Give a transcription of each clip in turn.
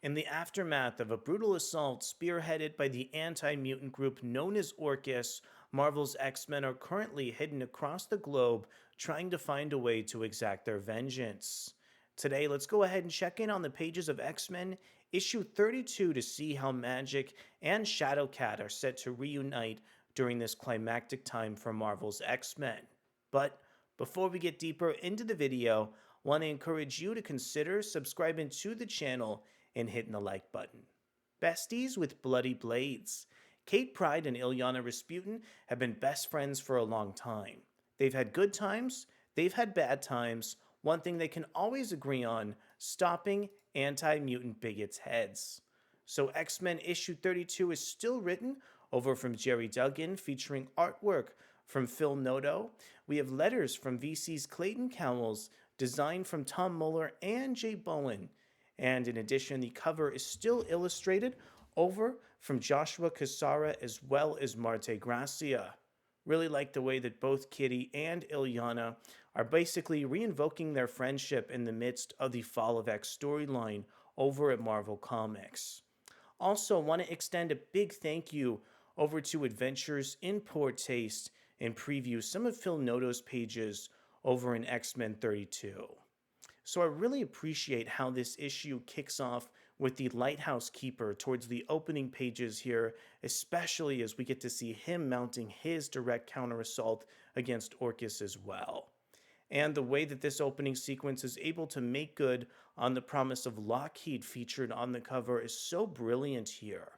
In the aftermath of a brutal assault spearheaded by the anti-mutant group known as Orcus, Marvel's X-Men are currently hidden across the globe trying to find a way to exact their vengeance. Today, let's go ahead and check in on the pages of X-Men issue 32 to see how Magik and Shadowkat are set to reunite during this climactic time for Marvel's X-Men. But before we get deeper into the video, I want to encourage you to consider subscribing to the channel and hitting the like button. Besties with Bloody Blades. Kate Pryde and Illyana Rasputin have been best friends for a long time. They've had good times, they've had bad times. One thing they can always agree on, stopping anti-mutant bigots' heads. So X-Men issue 32 is still written over from Gerry Duggan, featuring artwork from Phil Noto. We have letters from VC's Clayton Cowles, designed from Tom Muller and Bowen. And in addition, the cover is still illustrated over from Joshua Cassara as well as Marte Gracia. Really like the way that both Kitty and Illyana are basically reinvoking their friendship in the midst of the FallofX storyline over at Marvel Comics. Also, want to extend a big thank you over to Adventures in Poor Taste and preview some of Phil Noto's pages over in X-Men 32. So I really appreciate how this issue kicks off with the Lighthouse Keeper towards the opening pages here, especially as we get to see him mounting his direct counter-assault against Orcus as well. And the way that this opening sequence is able to make good on the promise of Lockheed featured on the cover is so brilliant here.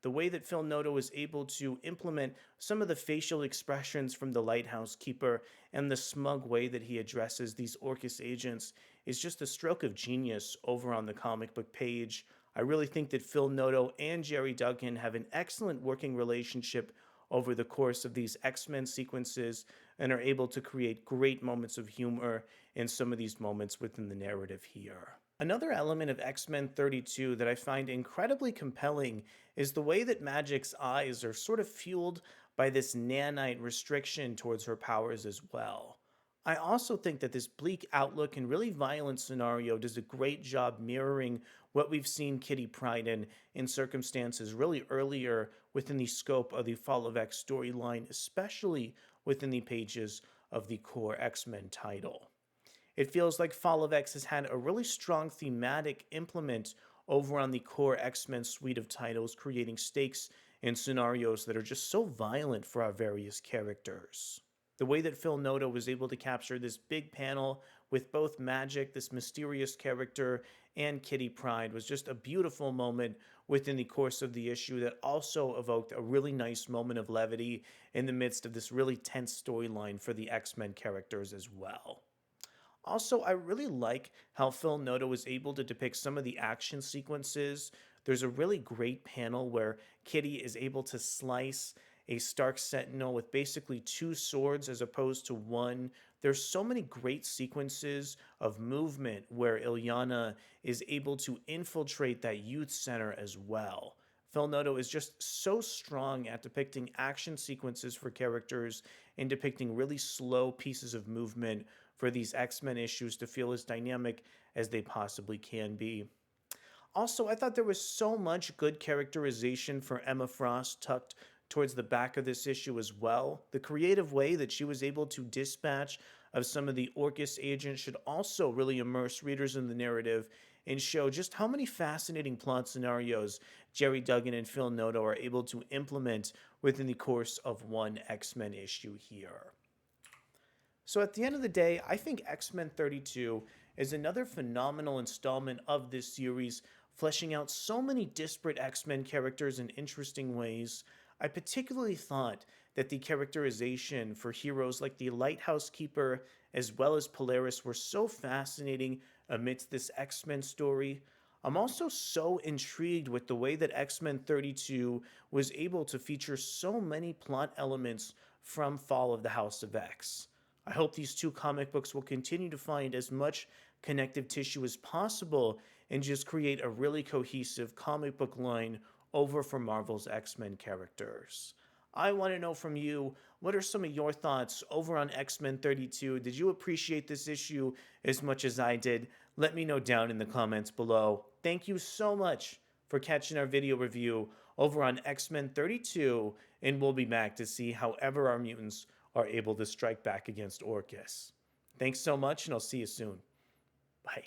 The way that Phil Noto is able to implement some of the facial expressions from the Lighthouse Keeper and the smug way that he addresses these Orcus agents is just a stroke of genius over on the comic book page. I really think that Phil Noto and Gerry Duggan have an excellent working relationship over the course of these X-Men sequences and are able to create great moments of humor in some of these moments within the narrative here. Another element of X-Men 32 that I find incredibly compelling is the way that Magik's eyes are sort of fueled by this nanite restriction towards her powers as well. I also think that this bleak outlook and really violent scenario does a great job mirroring what we've seen Kitty Pryde in circumstances really earlier within the scope of the FallofX storyline, especially within the pages of the core X-Men title. It feels like FallofX has had a really strong thematic implement over on the core X-Men suite of titles, creating stakes and scenarios that are just so violent for our various characters. The way that Phil Noto was able to capture this big panel with both Magik, this mysterious character, and Kitty Pryde was just a beautiful moment within the course of the issue that also evoked a really nice moment of levity in the midst of this really tense storyline for the X-Men characters as well. Also, I really like how Phil Noto was able to depict some of the action sequences. There's a really great panel where Kitty is able to slice a Stark Sentinel with basically two swords as opposed to one. There's so many great sequences of movement where Illyana is able to infiltrate that youth center as well. Phil Noto is just so strong at depicting action sequences for characters and depicting really slow pieces of movement for these X-Men issues to feel as dynamic as they possibly can be. Also, I thought there was so much good characterization for Emma Frost tucked towards the back of this issue as well. The creative way that she was able to dispatch of some of the Orcus agents should also really immerse readers in the narrative and show just how many fascinating plot scenarios Gerry Duggan and Phil Noto are able to implement within the course of one X-Men issue here. So at the end of the day, I think X-Men 32 is another phenomenal installment of this series, fleshing out so many disparate X-Men characters in interesting ways. I particularly thought that the characterization for heroes like the Lighthouse Keeper as well as Polaris were so fascinating amidst this X-Men story. I'm also so intrigued with the way that X-Men 32 was able to feature so many plot elements from Fall of the House of X. I hope these two comic books will continue to find as much connective tissue as possible and just create a really cohesive comic book line over for Marvel's X-Men characters. I want to know from you, what are some of your thoughts over on X-Men 32? Did you appreciate this issue as much as I did? Let me know down in the comments below. thank you so much for catching our video review over on X-Men 32, and we'll be back to see however our mutants are able to strike back against Orcus. Thanks so much, and I'll see you soon. Bye.